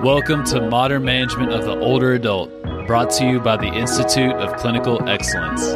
Welcome to Modern Management of the Older Adult, brought to you by the Institute of Clinical Excellence.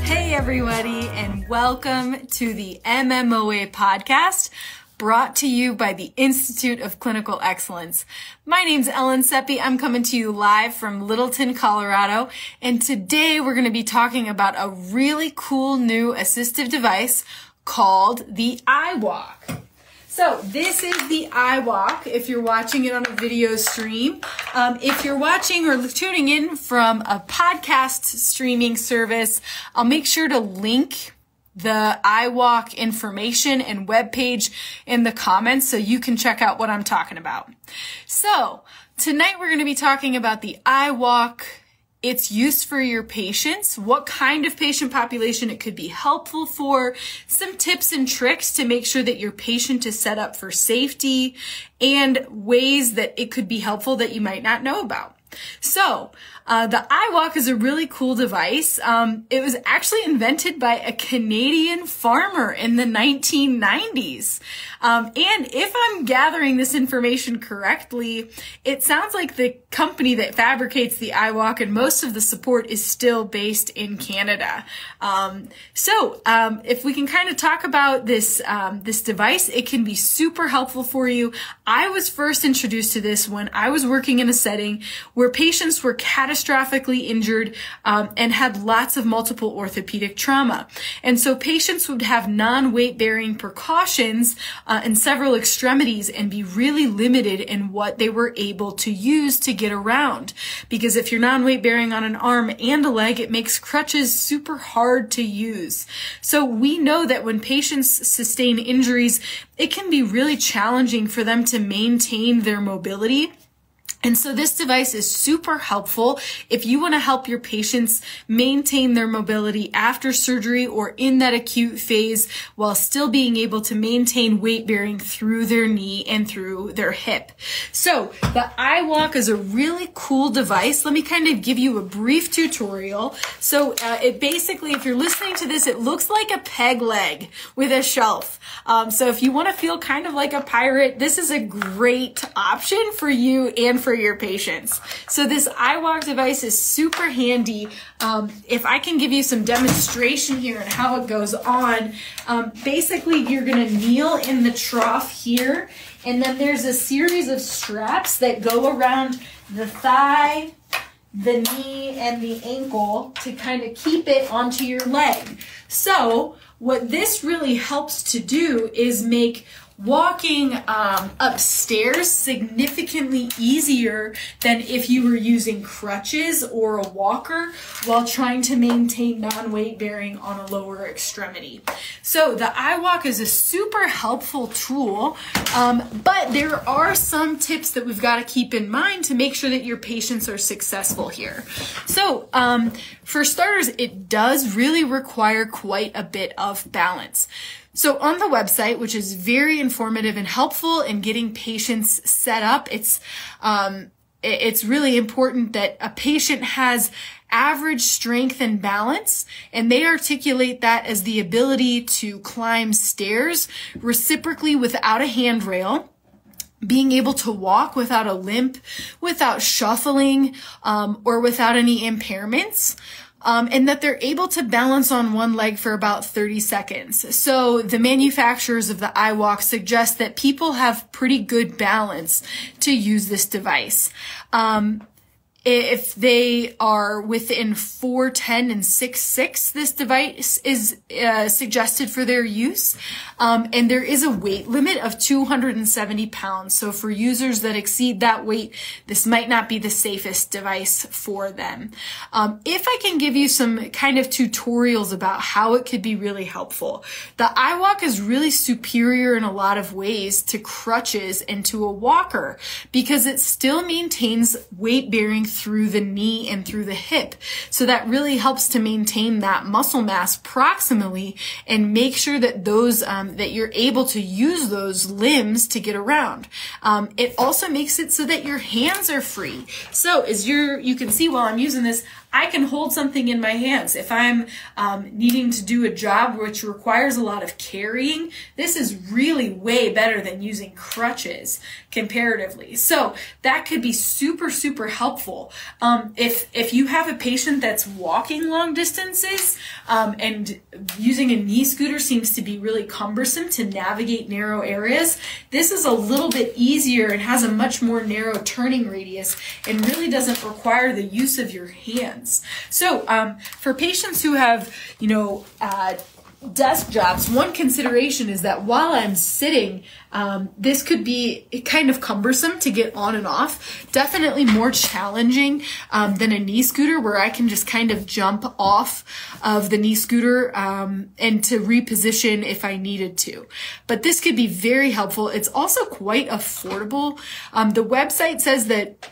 Hey everybody, and welcome to the MMOA podcast, brought to you by the Institute of Clinical Excellence. My name's Ellen Csepe. I'm coming to you live from Littleton, Colorado, and today we're going to be talking about a really cool new assistive device called the iWalk. So this is the iWalk if you're watching it on a video stream. If you're watching or tuning in from a podcast streaming service, I'll make sure to link the iWalk information and webpage in the comments so you can check out what I'm talking about. So tonight we're going to be talking about the iWalk, its use for your patients, what kind of patient population it could be helpful for, some tips and tricks to make sure that your patient is set up for safety, and ways that it could be helpful that you might not know about. So, the iWalk is a really cool device. It was actually invented by a Canadian farmer in the 1990s. And if I'm gathering this information correctly, it sounds like the company that fabricates the iWalk and most of the support is still based in Canada. If we can kind of talk about this, this device, it can be super helpful for you. I was first introduced to this when I was working in a setting where patients were catastrophically injured and had lots of multiple orthopedic trauma. And so patients would have non-weight-bearing precautions in several extremities and be really limited in what they were able to use to get around. Because if you're non-weight-bearing on an arm and a leg, it makes crutches super hard to use. So we know that when patients sustain injuries, it can be really challenging for them to maintain their mobility. And so this device is super helpful if you want to help your patients maintain their mobility after surgery or in that acute phase while still being able to maintain weight bearing through their knee and through their hip. So the iWalk is a really cool device. Let me kind of give you a brief tutorial. So it basically, if you're listening to this, it looks like a peg leg with a shelf. So if you want to feel kind of like a pirate, this is a great option for you and for your patients. So this iWalk device is super handy. If I can give you some demonstration here and how it goes on, basically you're going to kneel in the trough here, and then there's a series of straps that go around the thigh, the knee, and the ankle to kind of keep it onto your leg. So what this really helps to do is make walking upstairs significantly easier than if you were using crutches or a walker while trying to maintain non-weight bearing on a lower extremity. So the iWalk is a super helpful tool, but there are some tips that we've got to keep in mind to make sure that your patients are successful here. So for starters, it does really require quite a bit of balance. So on the website, which is very informative and helpful in getting patients set up, it's really important that a patient has average strength and balance, and they articulate that as the ability to climb stairs reciprocally without a handrail, being able to walk without a limp, without shuffling, or without any impairments. And that they're able to balance on one leg for about 30 seconds. So the manufacturers of the iWalk suggest that people have pretty good balance to use this device. If they are within 4'10" and 6'6", this device is suggested for their use. And there is a weight limit of 270 pounds. So for users that exceed that weight, this might not be the safest device for them. If I can give you some kind of tutorials about how it could be really helpful, the iWalk is really superior in a lot of ways to crutches and to a walker because it still maintains weight bearing through the knee and through the hip. So that really helps to maintain that muscle mass proximally and make sure that those that you're able to use those limbs to get around. It also makes it so that your hands are free. So as you can see while I'm using this, I can hold something in my hands. If I'm needing to do a job which requires a lot of carrying, this is really way better than using crutches comparatively. So that could be super, super helpful. If you have a patient that's walking long distances and using a knee scooter seems to be really cumbersome to navigate narrow areas, this is a little bit easier and has a much more narrow turning radius and really doesn't require the use of your hands. So for patients who have, desk jobs, one consideration is that while I'm sitting, this could be kind of cumbersome to get on and off. Definitely more challenging than a knee scooter, where I can just kind of jump off of the knee scooter and to reposition if I needed to. But this could be very helpful. It's also quite affordable. The website says that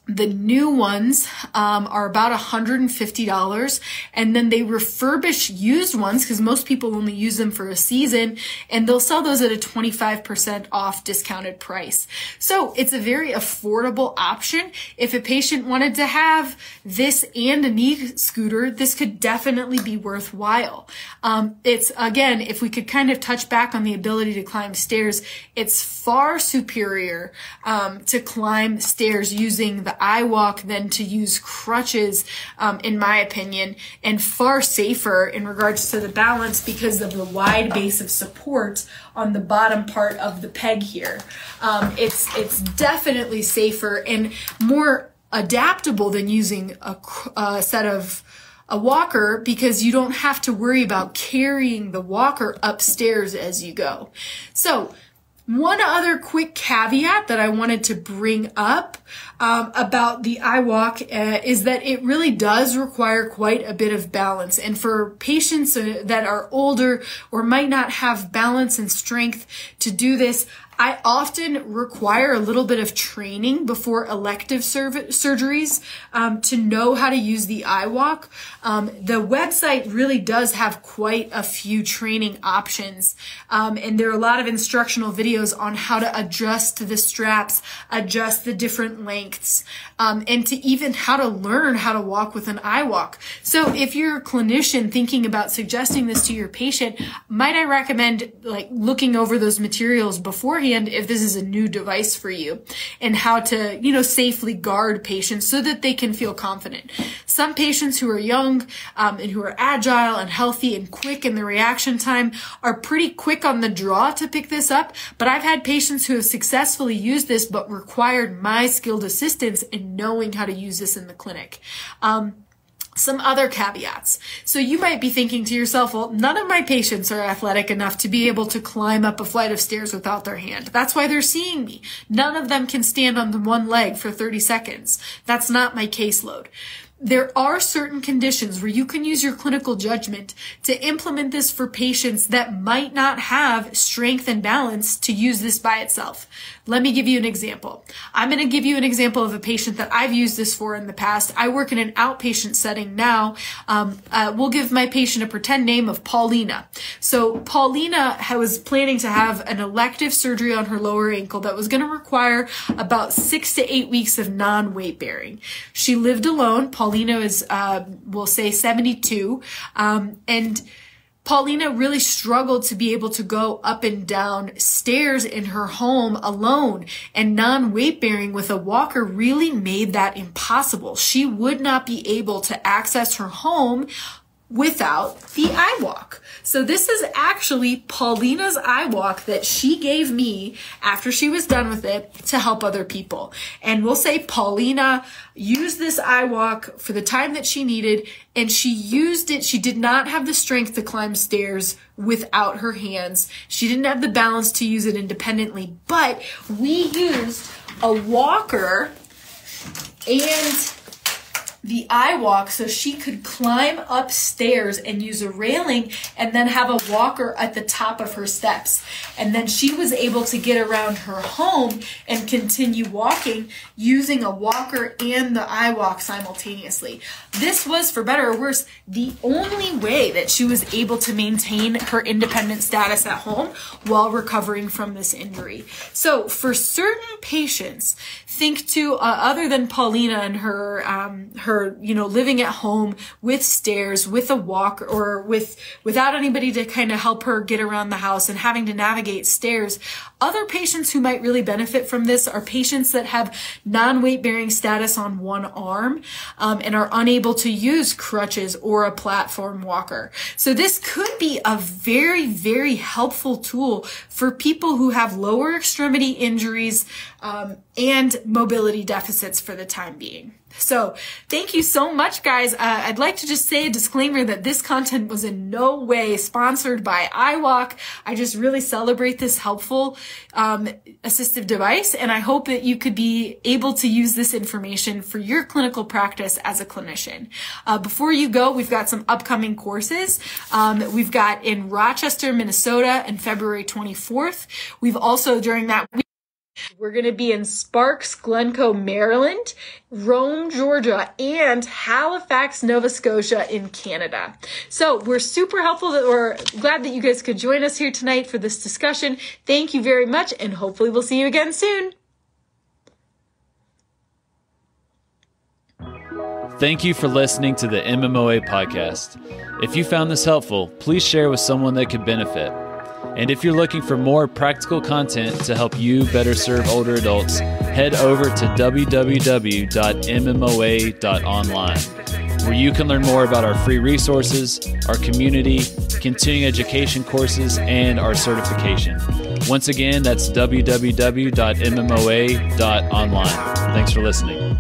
the new ones are about $150, and then they refurbish used ones because most people only use them for a season, and they'll sell those at a 25% off discounted price. So it's a very affordable option. If a patient wanted to have this and a knee scooter, this could definitely be worthwhile. It's, again, if we could kind of touch back on the ability to climb stairs, it's far superior to climb stairs using the iWalk than to use crutches, in my opinion, and far safer in regards to the balance because of the wide base of support on the bottom part of the peg here. It's definitely safer and more adaptable than using a walker, because you don't have to worry about carrying the walker upstairs as you go. So one other quick caveat that I wanted to bring up about the iWalk is that it really does require quite a bit of balance. And for patients that are older or might not have balance and strength to do this, I often require a little bit of training before elective surgeries to know how to use the iWalk. The website really does have quite a few training options, and there are a lot of instructional videos on how to adjust the straps, adjust the different lengths, and to even how to learn how to walk with an iWalk. So if you're a clinician thinking about suggesting this to your patient, might I recommend looking over those materials beforehand if this is a new device for you, and how to, safely guard patients so that they can feel confident. Some patients who are young and who are agile and healthy and quick in the reaction time are pretty quick on the draw to pick this up, but I've had patients who have successfully used this but required my skilled assistance in knowing how to use this in the clinic. Some other caveats. So you might be thinking to yourself, well, none of my patients are athletic enough to be able to climb up a flight of stairs without their hand. That's why they're seeing me. None of them can stand on the one leg for 30 seconds. That's not my caseload. There are certain conditions where you can use your clinical judgment to implement this for patients that might not have strength and balance to use this by itself. Let me give you an example. I'm going to give you an example of a patient that I've used this for in the past. I work in an outpatient setting now. We'll give my patient a pretend name of Paulina. So Paulina was planning to have an elective surgery on her lower ankle that was going to require about 6 to 8 weeks of non-weight bearing. She lived alone. Paulina is, we'll say 72, and Paulina really struggled to be able to go up and down stairs in her home alone, and non-weight bearing with a walker really made that impossible. She would not be able to access her home without the iWalk. So this is actually Paulina's iWalk that she gave me after she was done with it to help other people. And we'll say Paulina used this iWalk for the time that she needed, and she used it. She did not have the strength to climb stairs without her hands. She didn't have the balance to use it independently, but we used a walker and the iWalk so she could climb upstairs and use a railing and then have a walker at the top of her steps. And then she was able to get around her home and continue walking using a walker and the iWalk simultaneously. This was, for better or worse, the only way that she was able to maintain her independent status at home while recovering from this injury. So for certain patients, think to, other than Paulina and her or, living at home with stairs, with a walk, or without anybody to kind of help her get around the house and having to navigate stairs. Other patients who might really benefit from this are patients that have non-weight bearing status on one arm, and are unable to use crutches or a platform walker. So this could be a very, very helpful tool for people who have lower extremity injuries, and mobility deficits for the time being. So thank you so much, guys. I'd like to just say a disclaimer that this content was in no way sponsored by iWalk. I just really celebrate this helpful assistive device, and I hope that you could be able to use this information for your clinical practice as a clinician. Before you go, we've got some upcoming courses. We've got in Rochester, Minnesota on February 24th. We've also, during that week, we're going to be in Sparks, Glencoe, Maryland, Rome, Georgia, and Halifax, Nova Scotia in Canada. So we're super helpful we're glad that you guys could join us here tonight for this discussion. Thank you very much, and hopefully we'll see you again soon. Thank you for listening to the MMOA podcast. If you found this helpful, please share with someone that could benefit. And if you're looking for more practical content to help you better serve older adults, head over to www.mmoa.online, where you can learn more about our free resources, our community, continuing education courses, and our certification. Once again, that's www.mmoa.online. Thanks for listening.